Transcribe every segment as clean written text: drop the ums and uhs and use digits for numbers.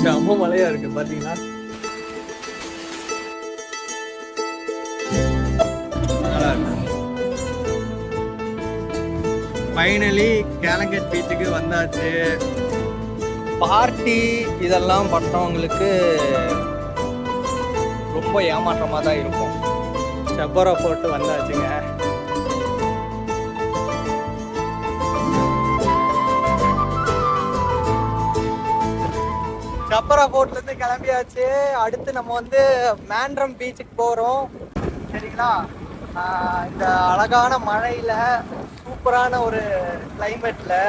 செம்ம மழையா இருக்கு பாத்தீங்களா. ஃபைனலி கேலங்கட் பீச்சுக்கு வந்தாச்சு. பார்ட்டி இதெல்லாம் பண்ணுறவங்களுக்கு ரொம்ப ஏமாற்றமாக தான் இருக்கும். செப்பரா போட்டு வந்தாச்சுங்க. சப்பரா போர்ட்லேருந்து கிளம்பியாச்சு. அடுத்து நம்ம வந்து மேண்ட்ரம் பீச்சுக்கு போகிறோம். சரிங்களா. இந்த அழகான மழையில் சூப்பரான ஒரு கிளைமேட்டில்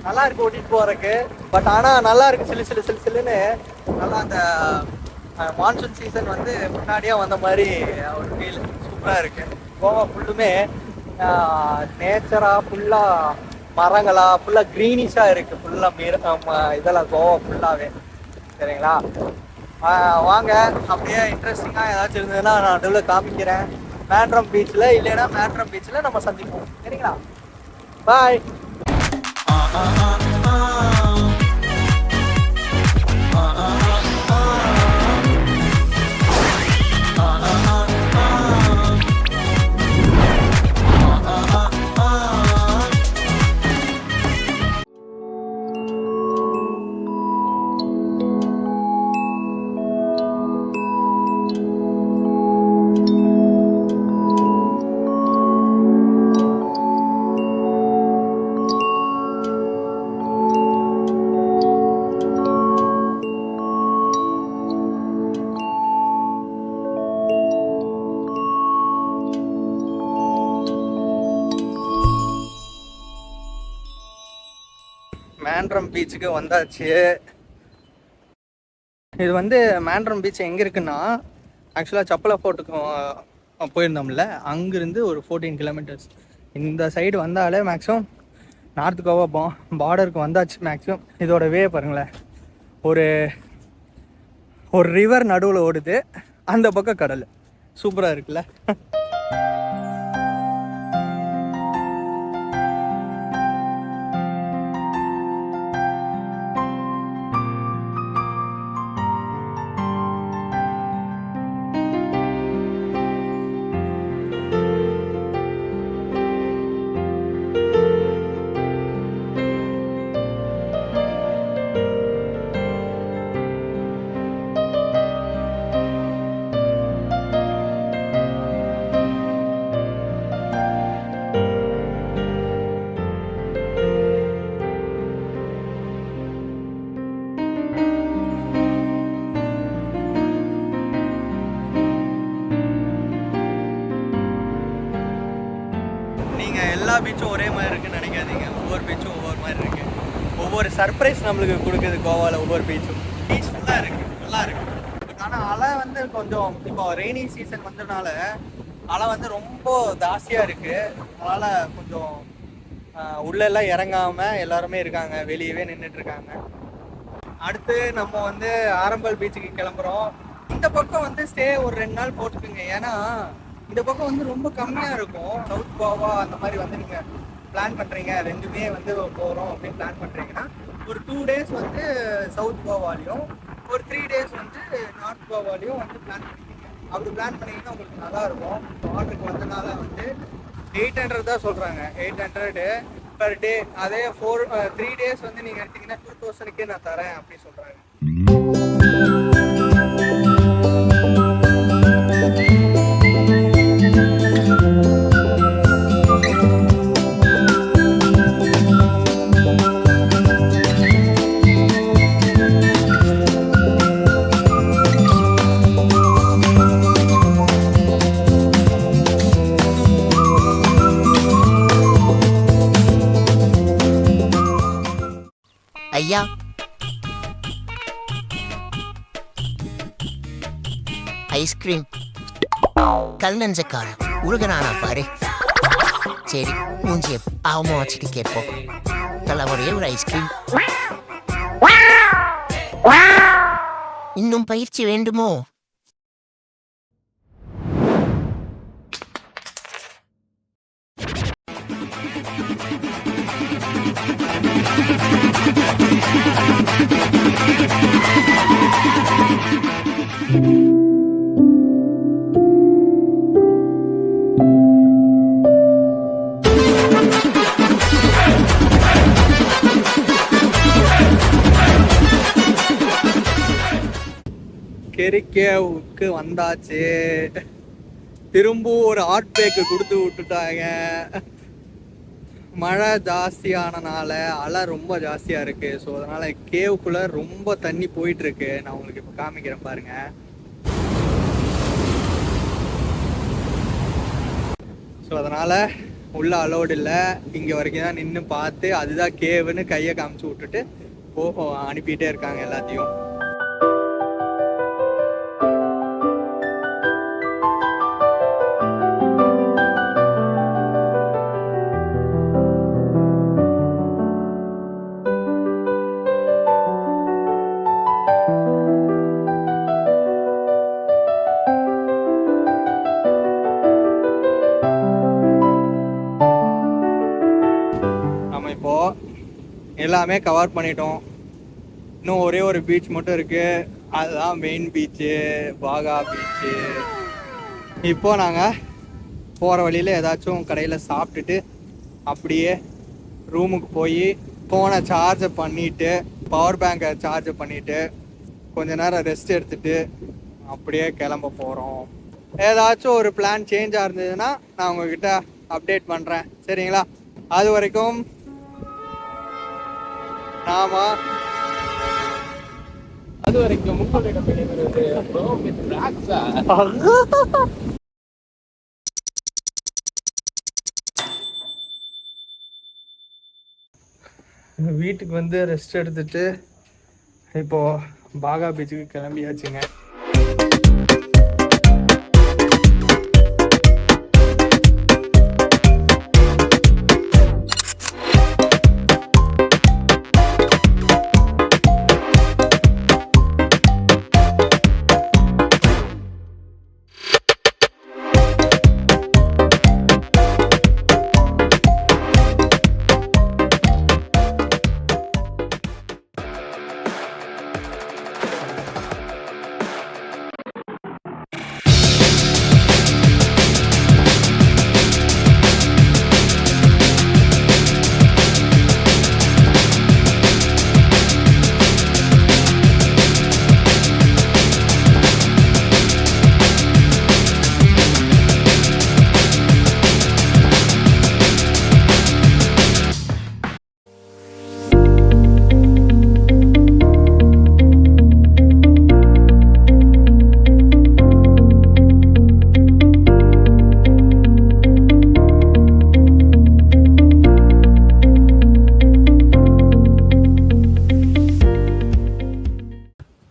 நல்லா இருக்கு ஓட்டிகிட்டு போகிறதுக்கு. பட் ஆனால் நல்லா இருக்கு, சில்லுன்னு நல்லா. அந்த மான்சூன் சீசன் வந்து முன்னாடியே வந்த மாதிரி ஒரு ஃபீல் சூப்பராக இருக்குது. கோவா ஃபுல்லுமே நேச்சராக ஃபுல்லாக மரங்களாக ஃபுல்லாக க்ரீனிஷாக இருக்குது. ஃபுல்லாக இதெல்லாம் கோவா ஃபுல்லாகவே. சரிங்களா. வாங்க, அப்படியே இன்ட்ரெஸ்டிங்காக ஏதாச்சும் இருந்ததுன்னா நான் நடுவில் காமிக்கிறேன். மேண்ட்ரம் பீச்சில் இல்லைன்னா மேண்ட்ரம் பீச்சில் நம்ம சந்திப்போம். சரிங்களா. பாய். மேண்ட்ரம் பீச்சுக்கு வந்தாச்சு. இது வந்து மேண்ட்ரம் பீச் எங்கே இருக்குன்னா, ஆக்சுவலாக சப்பலா ஃபோர்ட்டுக்கு போயிருந்தோம்ல, அங்கேருந்து ஒரு 14 கிலோமீட்டர்ஸ். இந்த சைடு வந்தாலே மேக்ஸிமம் நார்த் கோவா பார்டருக்கு வந்தாச்சு மேக்ஸிமம். இதோட வே பாருங்களேன், ஒரு ரிவர் நடுவில் ஓடுது, அந்த பக்கம் கடல். சூப்பராக இருக்குல்ல. எல்லா பீச்சும் ஒரே மாதிரி இருக்குன்னு நினைக்காதீங்க. ஒவ்வொரு பீச்சும் ஒவ்வொரு மாதிரி இருக்கு. ஒவ்வொரு சர்ப்ரைஸ் நம்மளுக்கு கொடுக்குது கோவாவில். ஒவ்வொரு பீச்சும் பீஸ்ஃபுல்லாக இருக்கு, நல்லா இருக்கு. பட் ஆனால் அலை வந்து கொஞ்சம் இப்போ ரெய்னி சீசன் வந்ததுனால அலை வந்து ரொம்ப ஜாஸ்தியாக இருக்கு. அதனால் கொஞ்சம் உள்ளெல்லாம் இறங்காமல் எல்லாருமே இருக்காங்க, வெளியவே நின்றுட்டு இருக்காங்க. அடுத்து நம்ம வந்து ஆரம்பல் பீச்சுக்கு கிளம்புறோம். இந்த பக்கம் வந்து ஸ்டே ஒரு 2 நாள் போட்டுக்குங்க. ஏன்னா இந்த பக்கம் வந்து ரொம்ப கம்மியாக இருக்கும். சவுத் கோவா அந்த மாதிரி வந்து நீங்கள் பிளான் பண்ணுறீங்க, ரெண்டுமே வந்து போகிறோம் அப்படின்னு பிளான் பண்ணுறீங்கன்னா, ஒரு 2 days வந்து சவுத் கோவாலையும் ஒரு 3 days வந்து நார்த் கோவாலையும் வந்து பிளான் பண்ணிக்கிங்க. அப்படி பிளான் பண்ணிங்கன்னா உங்களுக்கு நல்லாயிருக்கும். ஆர்டருக்கு வந்தனால வந்து 800 தான் சொல்கிறாங்க, 800 பர் டே. அதே 3 days வந்து நீங்கள் எடுத்தீங்கன்னா 2000க்கே நான் தரேன் அப்படி சொல்கிறாங்க. ஐயா, ஐஸ்கிரீம் கல் நஞ்சக்காரன் உருகனானா பாரு. சரி, மூஞ்சிய பாவமா வச்சுட்டு கேட்போம். தலைவரையே ஒரு ஐஸ்கிரீம். இன்னும் பயிற்சி வேண்டுமோ? We'll be right back. கெரிக்கேவுக்கு வந்தாச்சு. திரும்ப ஒரு ஹார்ட் பிரேக்கு கொடுத்து விட்டுட்டாங்க. மழை ஜாஸ்தியானனால அலை ரொம்ப ஜாஸ்தியா இருக்கு. ஸோ அதனால கேவுக்குள்ள ரொம்ப தண்ணி போயிட்டு இருக்கு. நான் உங்களுக்கு இப்போ காமிக்கிறேன் பாருங்க. ஸோ அதனால உள்ள அலோடு இல்லை. இங்க வரைக்கும் தான் நின்று பார்த்து அதுதான் கேவுன்னு கையை காமிச்சு விட்டுட்டு அனுப்பிட்டே இருக்காங்க எல்லாத்தையும். எல்லாமே கவர் பண்ணிட்டோம். இன்னும் ஒரே ஒரு பீச் மட்டும் இருக்கு. அதுதான் மெயின் பீச்சு, பாகா பீச்சு. இப்போ நாங்கள் போகிற வழியில் ஏதாச்சும் கடையில் சாப்பிட்டுட்டு அப்படியே ரூமுக்கு போய் ஃபோனை சார்ஜ் பண்ணிவிட்டு பவர் பேங்கை சார்ஜ் பண்ணிவிட்டு கொஞ்ச நேரம் ரெஸ்ட் எடுத்துட்டு அப்படியே கிளம்ப போகிறோம். ஏதாச்சும் ஒரு பிளான் சேஞ்சாக இருந்ததுன்னா நான் உங்ககிட்ட அப்டேட் பண்ணுறேன். சரிங்களா? அது வரைக்கும் உங்களிடம் வீட்டுக்கு வந்து ரெஸ்ட் எடுத்துட்டு இப்போ பாகா பீச்சுக்கு கிளம்பியாச்சுங்க.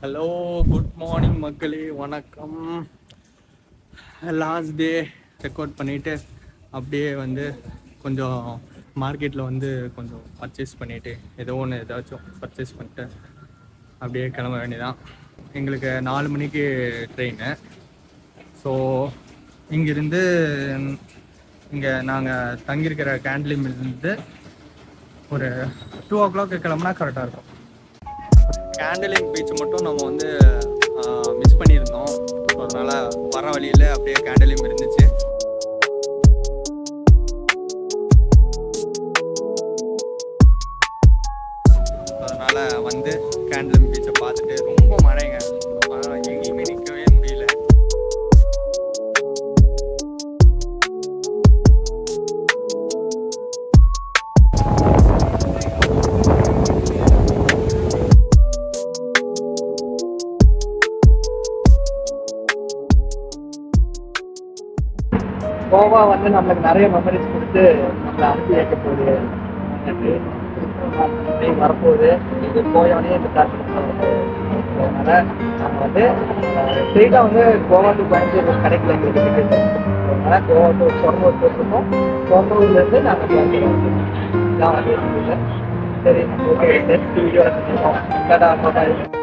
ஹலோ, குட் மார்னிங் மக்களே, வணக்கம். லாஸ்ட் டே செக் அவுட் பண்ணிவிட்டு அப்படியே வந்து கொஞ்சம் மார்க்கெட்டில் வந்து கொஞ்சம் பர்ச்சேஸ் பண்ணிவிட்டு ஏதாச்சும் பர்ச்சேஸ் பண்ணிட்டு அப்படியே கிளம்ப வேண்டியதான். எங்களுக்கு 4 மணிக்கு ட்ரெயின். ஸோ இங்கேருந்து இங்கே நாங்கள் தங்கியிருக்கிற கேண்டலிமிருந்து ஒரு 2 o'clock கிளம்புனா கரெக்டாக இருக்கும். கேண்டலிங் பீச் மட்டும் நம்ம வந்து மிஸ் பண்ணியிருந்தோம். ஸோ அதனால் வர வழியில் அப்படியே கேண்டலிங் இருந்துச்சு. அதனால் வந்து கேண்டலிங் பீச்சை பார்த்துட்டு ரொம்ப மழைங்க, எங்கேயுமே நிற்கவே முடியல. கோவா வந்து நம்மளுக்கு நிறைய மெமரிஸ் கொடுத்து நம்மளை அனுப்பி வைக்க போகுது. வரப்போகுது. இது போயவனே இந்த பிளான் பண்ணி அதனால் நம்ம வந்து ஸ்ட்ரெயிட்டாக வந்து கோவா டு கோயம்புத்தூர் கிடைக்கல எங்களுக்கு டிக்கெட்டு. அதனால் கோவா டு சொர்ணூர் போட்டிருக்கோம். சொர்ணூர்லேருந்து நாங்கள் கோயம்புத்தூர் இதான் வந்து இல்லை. சரி, ஓகே, நெக்ஸ்ட் வீடியோவில் செஞ்சுருக்கோம். டாடா, பாய்.